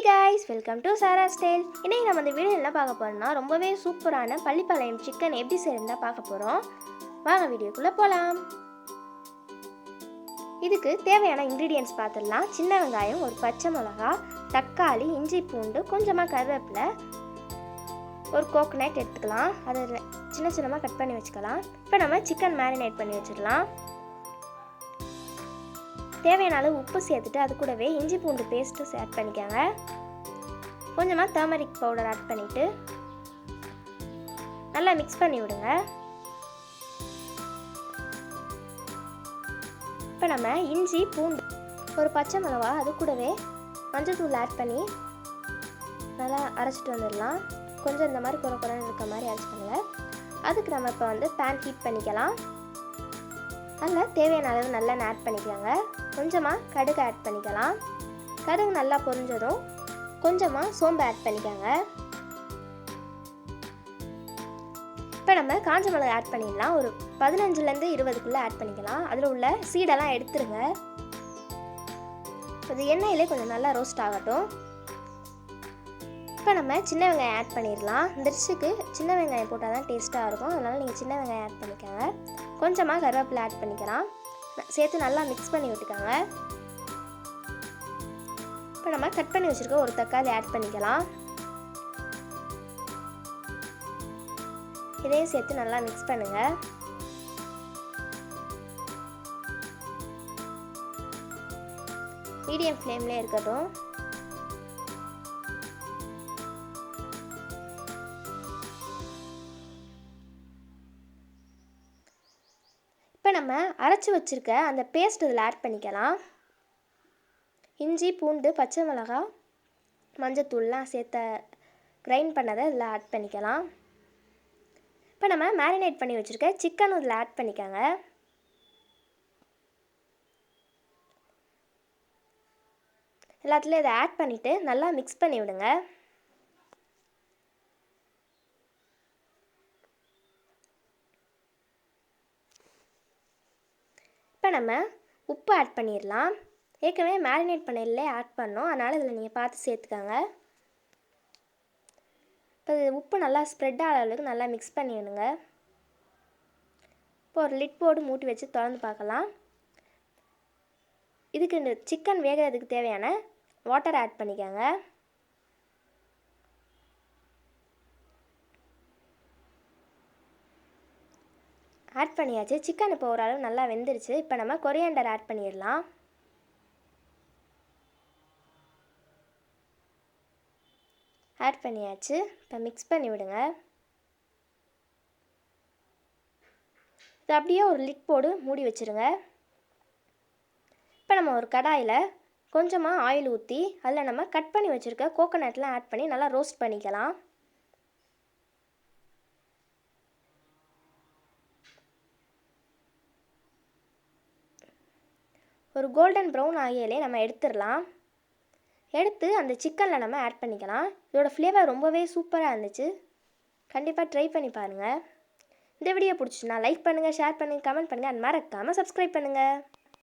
guys, welcome to saara'sstyle. இன்னைக்கு நம்ம இந்த வீடியோல என்ன பார்க்க போறோம்னா ரொம்பவே சூப்பரான பள்ளிப்பாளையம் சிக்கன் எப்படி செய்யறதுன்னு பார்க்க போறோம். வாங்க வீடியோக்குள்ள போலாம். இதுக்கு தேவையான ingredients பார்த்துடலாம். சின்ன வெங்காயம், ஒரு பச்சை மிளகாய், தக்காளி, இஞ்சி பூண்டு, கொஞ்சமா கருவேப்பிலை, ஒரு கோகனட் எடுத்துக்கலாம். அதை சின்ன சின்னமா கட் பண்ணி வச்சுக்கலாம். இப்போ நம்ம சிக்கன் மேரினேட் பண்ணி வச்சிடலாம். தேவையான அளவு உப்பு சேர்த்துட்டு அது கூடவே இஞ்சி பூண்டு பேஸ்ட்டு ஆட் பண்ணிக்கோங்க. கொஞ்சமாக டர்மரிக் பவுடர் ஆட் பண்ணிவிட்டு நல்லா மிக்ஸ் பண்ணி விடுங்க. இப்போ நம்ம இஞ்சி பூண்டு, ஒரு பச்சை மிளகா, அது கூடவே மஞ்சள் தூள் ஆட் பண்ணி நல்லா அரைச்சிட்டு வந்துடலாம். கொஞ்சம் இந்த மாதிரி குறை இருக்க மாதிரி அரைச்சிக்கோங்க. அதுக்கு நம்ம இப்போ பேன் ஹீட் பண்ணிக்கலாம். அதில் தேவையான அளவு நல்லெண்ணெய் ஆட் பண்ணிக்கோங்க. கொஞ்சமாக கடுகு ஆட் பண்ணிக்கலாம். கடுகு நல்லா பொரிஞ்சதும் கொஞ்சமாக சோம்பு ஆட் பண்ணிக்கோங்க. இப்போ நம்ம காஞ்ச மிளகாய் ஆட் பண்ணிடலாம். ஒரு 15லேருந்து 20க்குள்ளே ஆட் பண்ணிக்கலாம். அதில் உள்ள சீடெல்லாம் எடுத்துருங்க. அது எண்ணெயிலே கொஞ்சம் நல்லா ரோஸ்ட் ஆகட்டும். இப்போ நம்ம சின்ன வெங்காயம் ஆட் பண்ணிடலாம். இந்த டிஷ்ஷுக்கு சின்ன வெங்காயம் போட்டால் தான் டேஸ்ட்டாக இருக்கும். அதனால் நீங்கள் சின்ன வெங்காயம் ஆட் பண்ணிக்கோங்க. கொஞ்சமாக கருவேப்பிலை ஆட் பண்ணிக்கலாம். சேர்த்து நல்லா மிக்ஸ் பண்ணி விட்டுக்கோங்க. இப்போ நம்ம கட் பண்ணி வச்சுருக்க ஒரு தக்காளி ஆட் பண்ணிக்கலாம். இதையும் சேர்த்து நல்லா மிக்ஸ் பண்ணுங்கள். மீடியம் ஃப்ளேம்லேயே இருக்கட்டும். இப்போ நம்ம அரைச்சி வச்சுருக்க அந்த பேஸ்ட் இதில் ஆட் பண்ணிக்கலாம். இஞ்சி பூண்டு பச்சை மிளகாய் மஞ்சத்தூள்லாம் சேர்த்த கிரைண்ட் பண்ணதை இதில் ஆட் பண்ணிக்கலாம். இப்போ நம்ம மேரினேட் பண்ணி வச்சுருக்க சிக்கன் இதில் ஆட் பண்ணிக்கோங்க. எல்லாத்துலேயும் இதை ஆட் பண்ணிவிட்டு நல்லா மிக்ஸ் பண்ணி விடுங்க. இப்போ நம்ம உப்பு ஆட் பண்ணிடலாம். ஏற்கனவே மேரினேட் பண்ணையிலே ஆட் பண்ணோம், அதனால் இதில் நீங்கள் பார்த்து சேர்த்துக்கோங்க. இப்போ உப்பு நல்லா ஸ்ப்ரெட் ஆகிற அளவுக்கு நல்லா மிக்ஸ் பண்ணி விடுங்க. இப்போ ஒரு லிட் போட்டு மூட்டி வச்சு திறந்து பார்க்கலாம். இதுக்கு இந்த சிக்கன் வேகிறதுக்கு தேவையான வாட்டர் ஆட் பண்ணிக்கோங்க. ஆட் பண்ணியாச்சு. சிக்கன் இப்போ ஓரளவு நல்லா வெந்துருச்சு. இப்போ நம்ம கொரியாண்டர் ஆட் பண்ணிடலாம். ஆட் பண்ணியாச்சு. இப்போ மிக்ஸ் பண்ணி விடுங்க. இது அப்படியே ஒரு லிட் போடு மூடி வச்சுருங்க. இப்போ நம்ம ஒரு கடாயில் கொஞ்சமாக ஆயில் ஊற்றி அதில் நம்ம கட் பண்ணி வச்சுருக்க கோகோனட்லாம் ஆட் பண்ணி நல்லா ரோஸ்ட் பண்ணிக்கலாம். ஒரு கோல்டன் ப்ரௌன் ஆகியாலே நம்ம எடுத்துடலாம். எடுத்து அந்த சிக்கனில் நம்ம ஆட் பண்ணிக்கலாம். இதோட ஃப்ளேவர் ரொம்பவே சூப்பராக இருந்துச்சு. கண்டிப்பாக ட்ரை பண்ணி பாருங்கள். இந்த வீடியோ பிடிச்சிச்சுன்னா லைக் பண்ணுங்கள், ஷேர் பண்ணுங்கள், கமெண்ட் பண்ணுங்கள், அண்ட் மறக்காமல் சப்ஸ்கிரைப் பண்ணுங்கள்.